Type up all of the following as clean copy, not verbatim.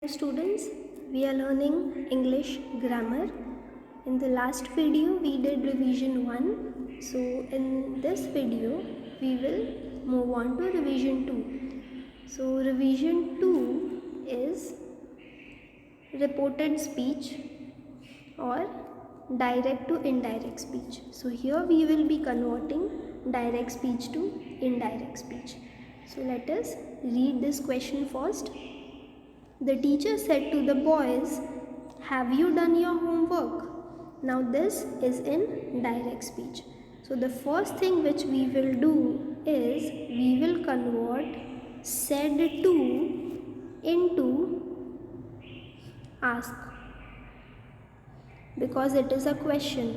students, we are learning English grammar. In the last video we did revision 1. So in this video we will move on to revision 2. So revision 2 is reported speech or direct to indirect speech. So here we will be converting direct speech to indirect speech. So let us read this question first. The teacher said to the boys, "Have you done your homework?" Now this is in direct speech. So the first thing which we will do is we will convert said to into ask, because it is a question.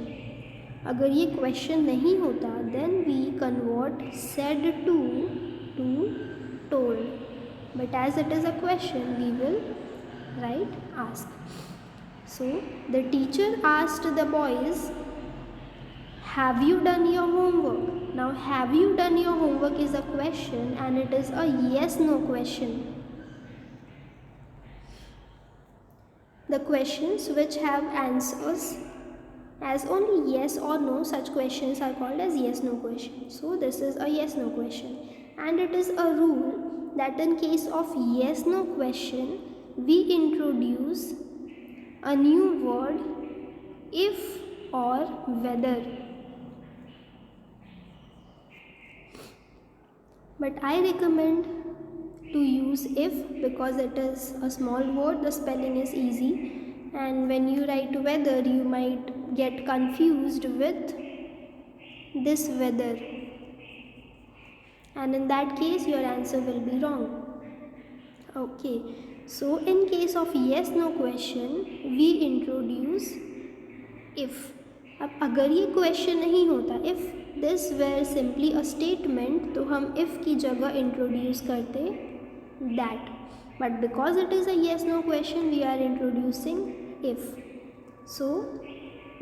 अगर ये question नहीं होता then we convert said to told. But as it is a question, we will write ask. So the teacher asked the boys, "Have you done your homework?" Now have you done your homework is a question and it is a yes no question. The questions which have answers as only yes or no, such questions are called as yes no questions. So this is a yes no question, and it is a rule that in case of yes no question we introduce a new word if or whether. But I recommend to use if because it is a small word, the spelling is easy, and when you write whether you might get confused with this whether, and in that case your answer will be wrong. Okay, so in case of yes no question we introduce if. अब अगर ये question नहीं होता, if this were simply a statement, तो हम if की जगह introduce करते that. But because it is a yes no question we are introducing if. So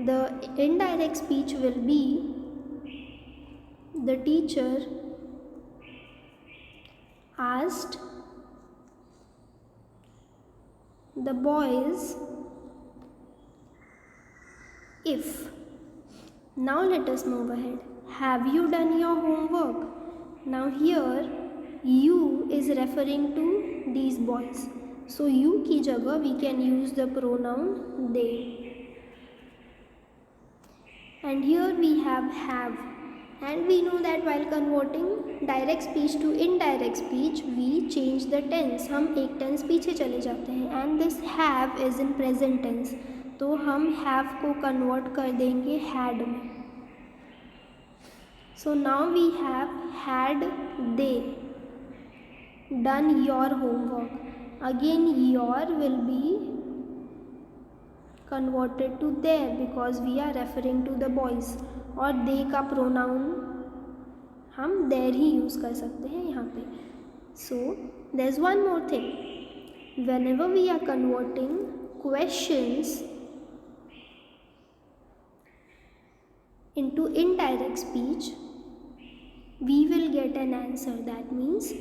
the indirect speech will be the teacher asked the boys if. Now let us move ahead. Have you done your homework? Now here you is referring to these boys. So you की जगह we can use the pronoun they. And here we have. And we know that while converting direct speech to indirect speech we change the tense. हम एक tense पीछे चले जाते हैं and this have is in present tense. तो हम have को convert कर देंगे had में. So now we have had they done your homework. Again your will be converted to their because we are referring to the boys. और they का pronoun हम their he use कर सकते हैं यहाँ पे. So there's one more thing. Whenever we are converting questions into indirect speech we will get an answer. That means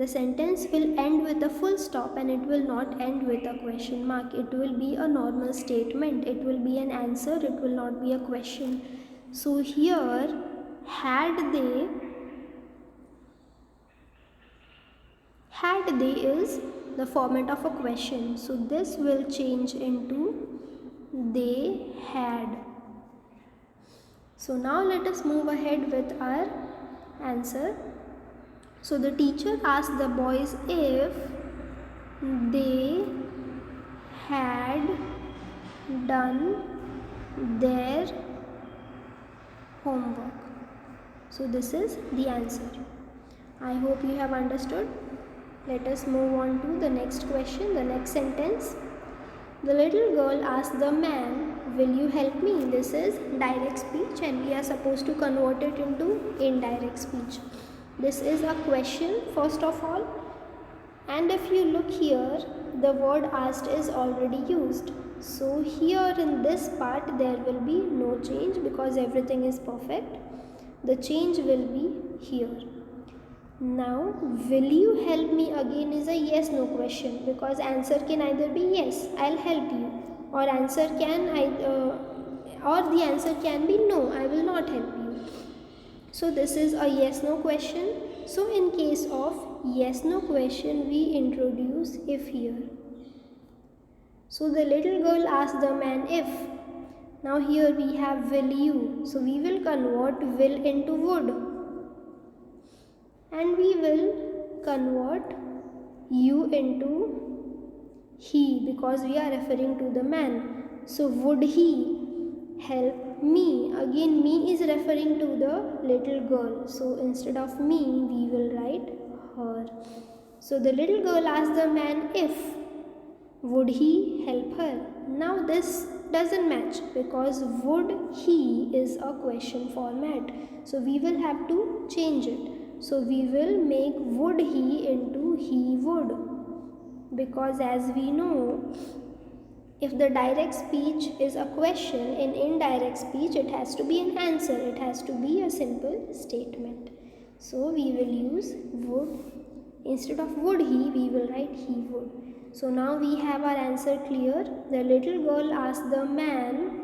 the sentence will end with a full stop and it will not end with a question mark. It will be a normal statement. It will be an answer. It will not be a question. So here had they is the format of a question. So this will change into they had. So now let us move ahead with our answer. So the teacher asked the boys if they had done their homework. So this is the answer. I hope you have understood. Let us move on to the next question, the next sentence. The little girl asked the man, "Will you help me?" This is direct speech and we are supposed to convert it into indirect speech. This is a question first of all, and if you look here the word asked is already used. So here in this part there will be no change because everything is perfect. The change will be here. Now, will you help me again is a yes no question, because answer can either be yes, I'll help you, or the answer can be no, I will not help you. So this is a yes no question. So in case of yes no question, we introduce if here. So the little girl asked the man if. Now here we have will you. So we will convert will into would. And we will convert you into he, because we are referring to the man. So would he help me? Again, me is referring to the little girl. So instead of me, we will write her. So the little girl asked the man if would he help her. Now this doesn't match, because would he is a question format. So we will have to change it. So we will make would he into he would, because as we know, if the direct speech is a question, in indirect speech it has to be an answer, it has to be a simple statement. So we will use would. Instead of would he, we will write he would. So now we have our answer clear. The little girl asked the man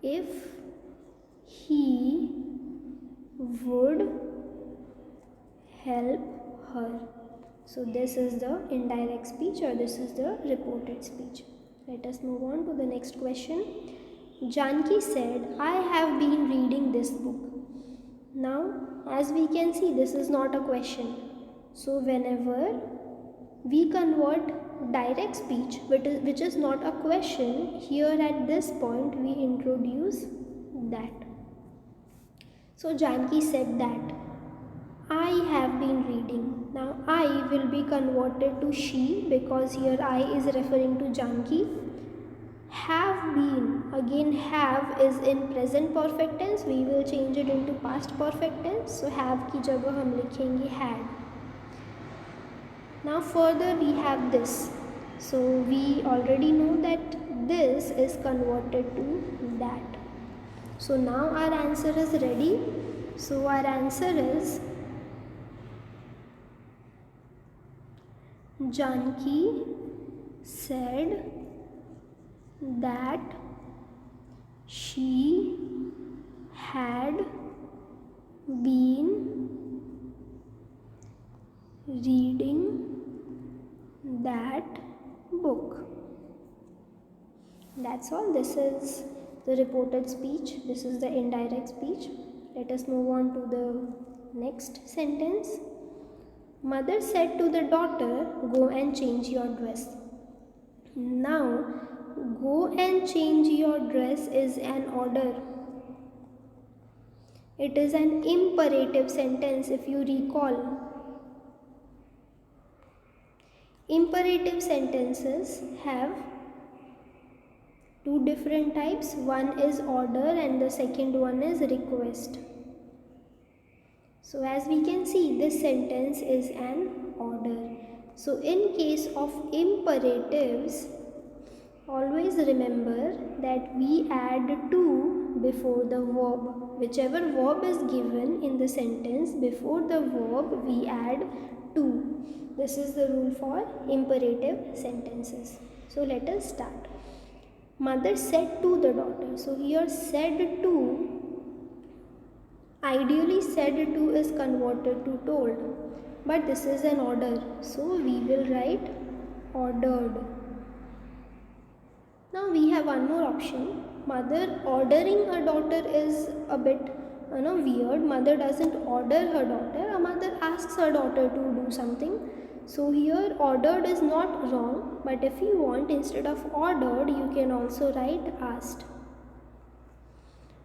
if he would help her. So this is the indirect speech, or this is the reported speech. Let us move on to the next question. Janki said, I have been reading this book. Now, as we can see, this is not a question. So whenever we convert direct speech, which is not a question, here at this point we introduce that. So Janki said that I have been reading. Now I will be converted to she, because here I is referring to Janki. Have been, again have is in present perfect tense, we will change it into past perfect tense. So have की जगह हम लिखेंगे had. Now further we have this. So we already know that this is converted to that. So now our answer is ready. So our answer is Janki said that she had been reading that book. That's all. This is the reported speech. This is the indirect speech. Let us move on to the next sentence. Mother said to the daughter, go and change your dress. Now, go and change your dress is an order. It is an imperative sentence, if you recall. Imperative sentences have two different types. One is order and the second one is request. So as we can see, this sentence is an order. So in case of imperatives, always remember that we add to before the verb. Whichever verb is given in the sentence, before the verb we add to. This is the rule for imperative sentences. So let us start. Mother said to the daughter. So here said to, ideally said to is converted to told, but this is an order, so we will write ordered. Now we have one more option. Mother ordering a daughter is a bit weird. Mother doesn't order her daughter, a mother asks her daughter to do something. So here ordered is not wrong, but if you want, instead of ordered, you can also write asked.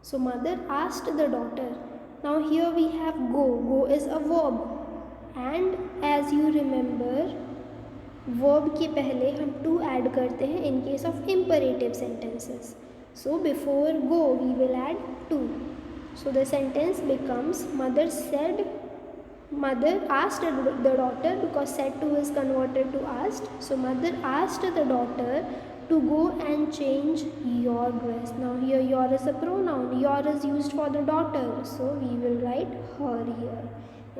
So mother asked the daughter. Now here we have go. Go is a verb, and as you remember, verb के पहले हम to add करते हैं in case of imperative sentences. So before go we will add to. So the sentence becomes mother asked the daughter, because said to is converted to asked. So mother asked the daughter to go and change your dress. Now here your is a pronoun. Your is used for the daughter, so we will write her here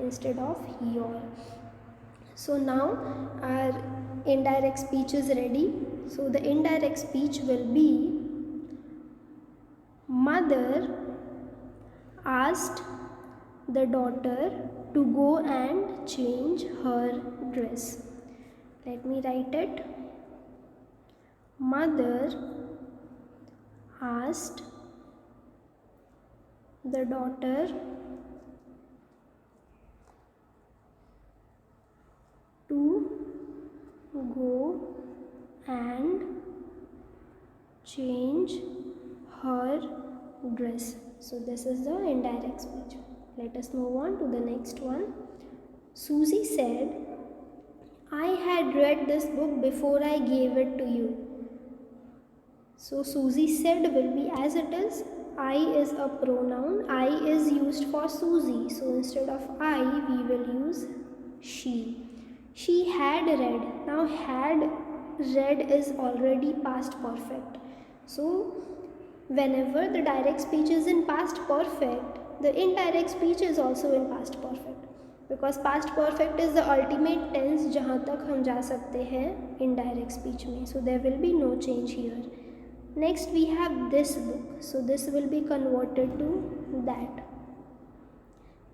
instead of your. So now our indirect speech is ready. So the indirect speech will be, mother asked the daughter to go and change her dress. Let me write it. Mother asked the daughter to go and change her dress. So this is the indirect speech. Let us move on to the next one. Susie said, I had read this book before I gave it to you. So Susie said will be as it is. I is a pronoun. I is used for Susie. So instead of I, we will use she. She had read. Now had read is already past perfect. So whenever the direct speech is in past perfect, the indirect speech is also in past perfect. Because past perfect is the ultimate tense जहाँ तक हम जा सकते हैं indirect speech में. So there will be no change here. Next we have this book. So this will be converted to that.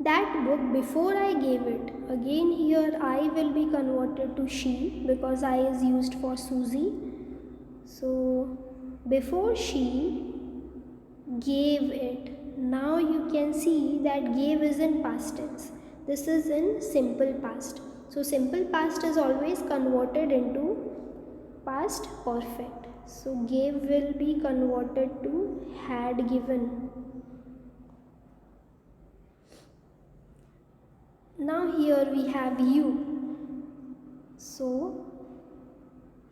That book before I gave it. Again here I will be converted to she because I is used for Susie. So before she gave it. Now you can see that gave is in past tense. This is in simple past. So simple past is always converted into past perfect. So gave will be converted to had given. Now here we have you. So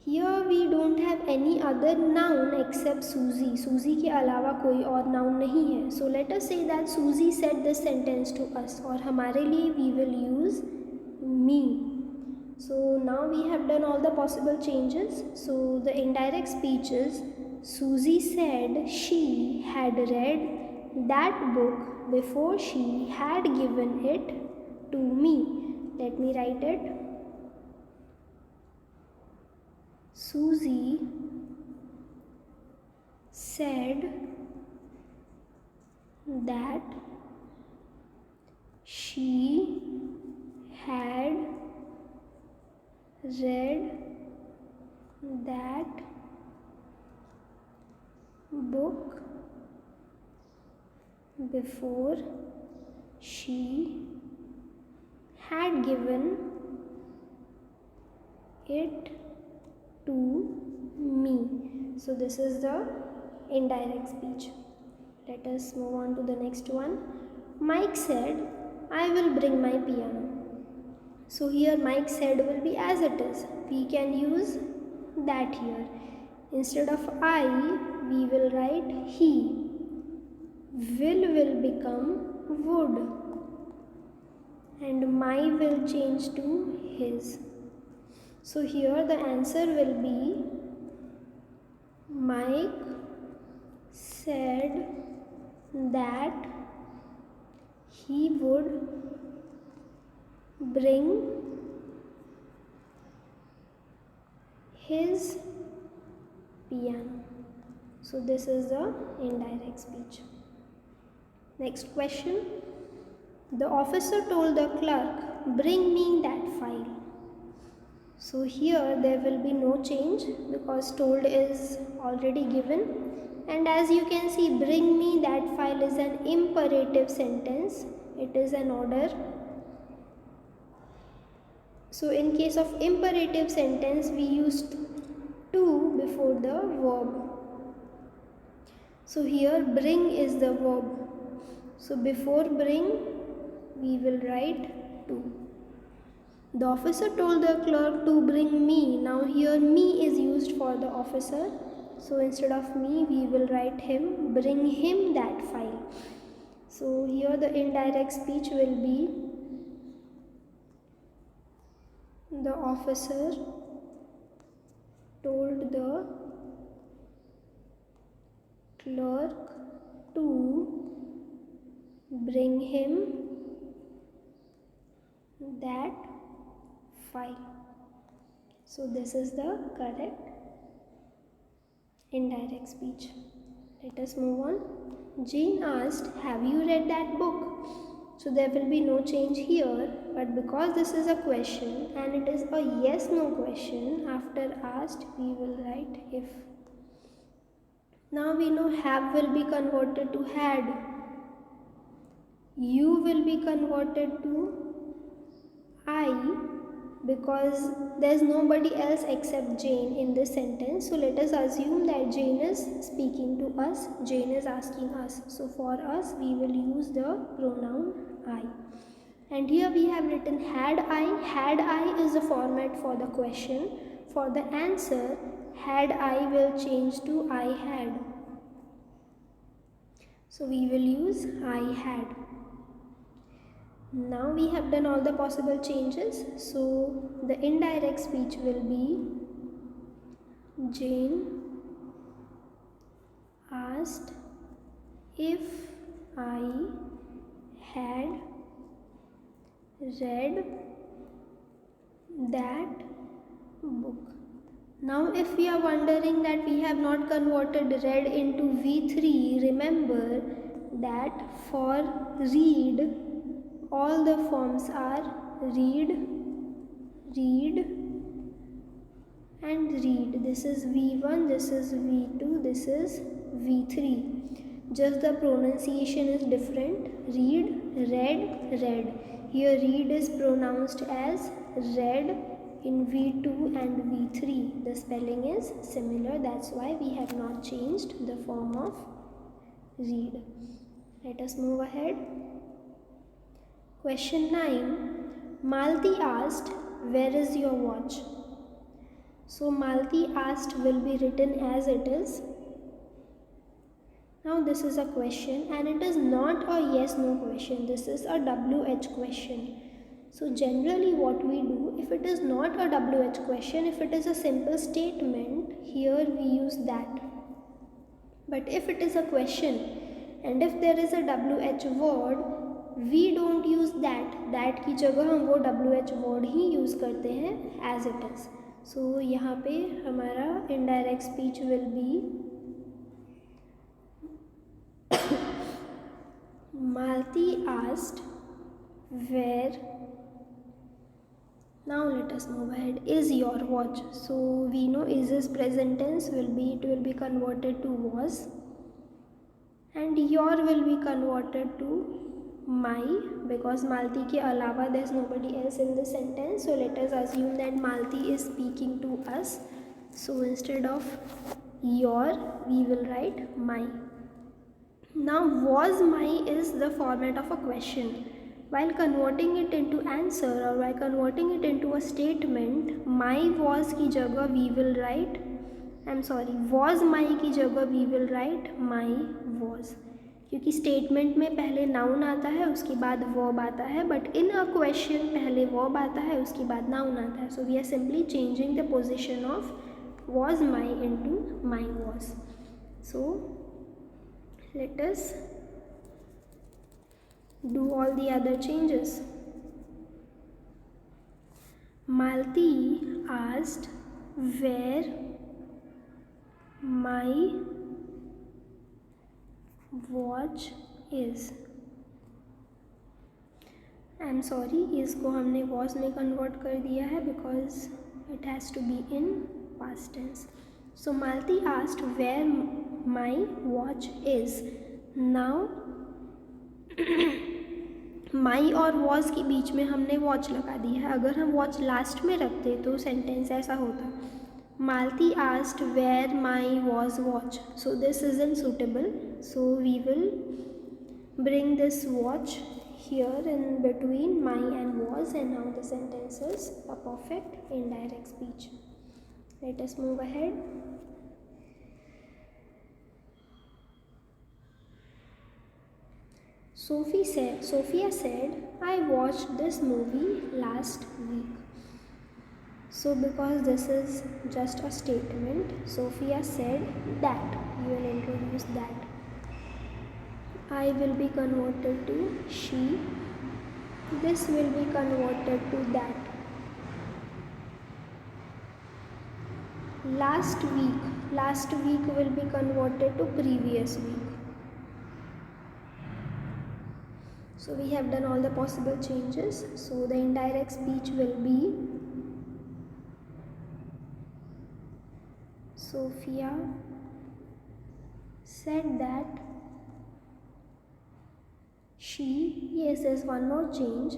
here we don't have any other noun except Susie. Susie के अलावा कोई और noun नहीं है. So let us say that Susie said this sentence to us. और हमारे लिए we will use me. So now we have done all the possible changes. So the indirect speech is, Susie said she had read that book before she had given it to me. Let me write it. Susie said that she had read that book before she had given it to me. So this is the indirect speech. Let us move on to the next one. Mike said, I will bring my piano. So here Mike said will be as it is. We can use that here. Instead of I, we will write he. Will become would. And my will change to his. So here the answer will be, Mike said that he would bring his piano. So this is the indirect speech. Next question. The officer told the clerk, bring me that file. So here there will be no change because told is already given. And as you can see, bring me that file is an imperative sentence. It is an order. So in case of imperative sentence, we use to before the verb. So here bring is the verb. So before bring, we will write to. The officer told the clerk to bring me. Now here me is used for the officer. So instead of me, we will write him, bring him that file. So here the indirect speech will be, the officer told the clerk to bring him that file. So this is the correct indirect speech. Let us move on. Jane asked, "Have you read that book?" So there will be no change here, but because this is a question and it is a yes no question, after asked we will write if. Now we know have will be converted to had, you will be converted to I, because there's nobody else except Jane in this sentence. So let us assume that Jane is speaking to us, Jane is asking us. So for us we will use the pronoun I. And here we have written had I. Had I is the format for the question. For the answer, had I will change to I had. So we will use I had. Now we have done all the possible changes. So the indirect speech will be Jane asked if I had read that book. Now if we are wondering that we have not converted read into V3, remember that for read all the forms are read, read and read. This is V1, this is V2, this is V3. Just the pronunciation is different. Read, read, read. Here read is pronounced as read in V2 and V3. The spelling is similar, that's why we have not changed the form of read. Let us move ahead. Question 9. Malti asked, "Where is your watch?" So Malti asked will be written as it is. Now this is a question and it is not a yes no question. This is a WH question. So generally what we do, if it is not a WH question, if it is a simple statement, here we use that. But if it is a question and if there is a WH word, we don't use that की जगह हम वो WH word ही use करते हैं as it is. So यहाँ पे हमारा indirect speech will be Malti asked where. Now let us move ahead. Is your watch? So we know is this present tense will be converted to was, and your will be converted to my, because Malti ke alawa there is nobody else in the sentence. So let us assume that Malti is speaking to us. So instead of your we will write my. Now was my is the format of a question. While converting it into answer or while converting it into a statement, my was की जगह we will write, was my की जगह we will write my was, क्योंकि statement में पहले noun आता है उसके बाद वर्ब आता है, बट इन अ क्वेश्चन पहले वर्ब आता है उसके बाद नाउन आता है. So we are simply changing the position of was my into my was. So let us do all the other changes. Malti asked where my watch is. I am sorry, इसको हमने was में convert कर दिया है because it has to be in past tense. So Malti asked where my watch is. Now my और was के बीच में हमने वॉच लगा दी है. अगर हम वॉच लास्ट में रखते तो सेंटेंस ऐसा होता, Malti asked where my was watch. So this isn't suitable, so we will bring this watch here in between my and was, and now the sentence is a perfect indirect speech. Let us move ahead. Sophia said, I watched this movie last week. So because this is just a statement, Sophia said that. You will introduce that. I will be converted to she. This will be converted to that. Last week will be converted to previous week. So we have done all the possible changes. So the indirect speech will be Sophia said that she, yes, there's one more change.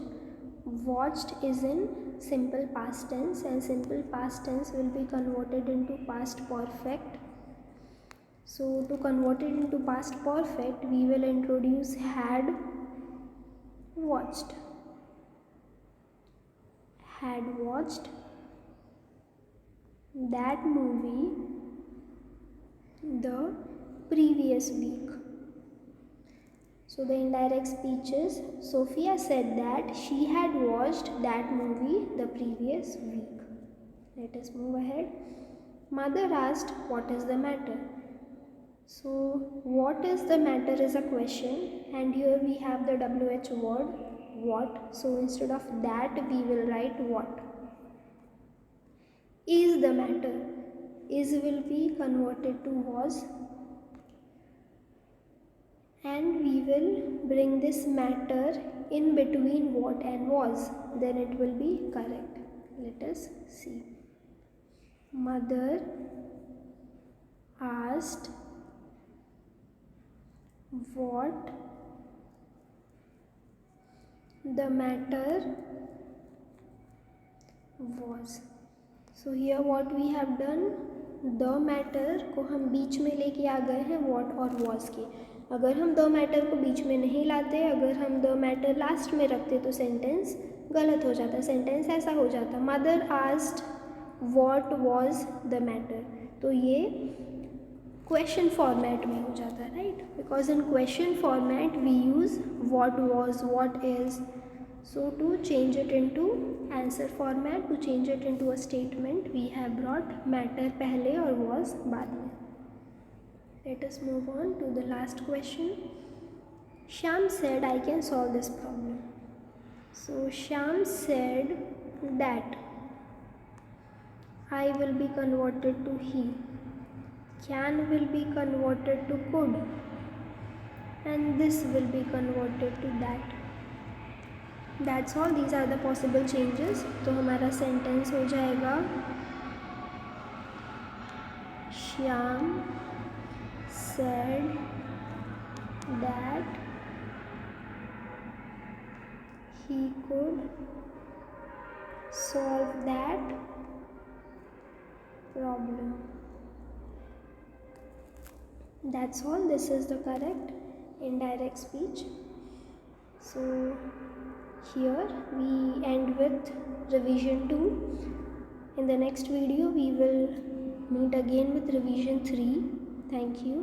Watched is in simple past tense, and simple past tense will be converted into past perfect. So to convert it into past perfect, we will introduce had watched. Had watched that movie the previous week. So the indirect speech is Sophia said that she had watched that movie the previous week. Let us move ahead. Mother asked, "What is the matter?" So what is the matter is a question, and here we have the WH word what. So instead of that we will write what. Is the matter. Is will be converted to was, and we will bring this matter in between what and was, then it will be correct. Let us see. Mother asked what the matter was. So here what we have done, the matter को हम बीच में लेके आ गए हैं what और was के. अगर हम द मैटर को बीच में नहीं लाते, अगर हम द मैटर लास्ट में रखते तो सेंटेंस गलत हो जाता. सेंटेंस ऐसा हो जाता, mother asked what was the matter. तो ये क्वेश्चन फॉर्मेट में हो जाता है, right, because in question format we use what was, what is. So to change it into answer format, to change it into a statement, we have brought matter पहले और was बाद में. Let us move on to the last question. Shyam said, "I can solve this problem." So Shyam said that I will be converted to he, can will be converted to could, and this will be converted to that. That's all. These are the possible changes. तो हमारा sentence हो जाएगा Shyam said that he could solve that problem. That's all. This is the correct indirect speech. So here we end with revision 2. In the next video we will meet again with revision 3. Thank you.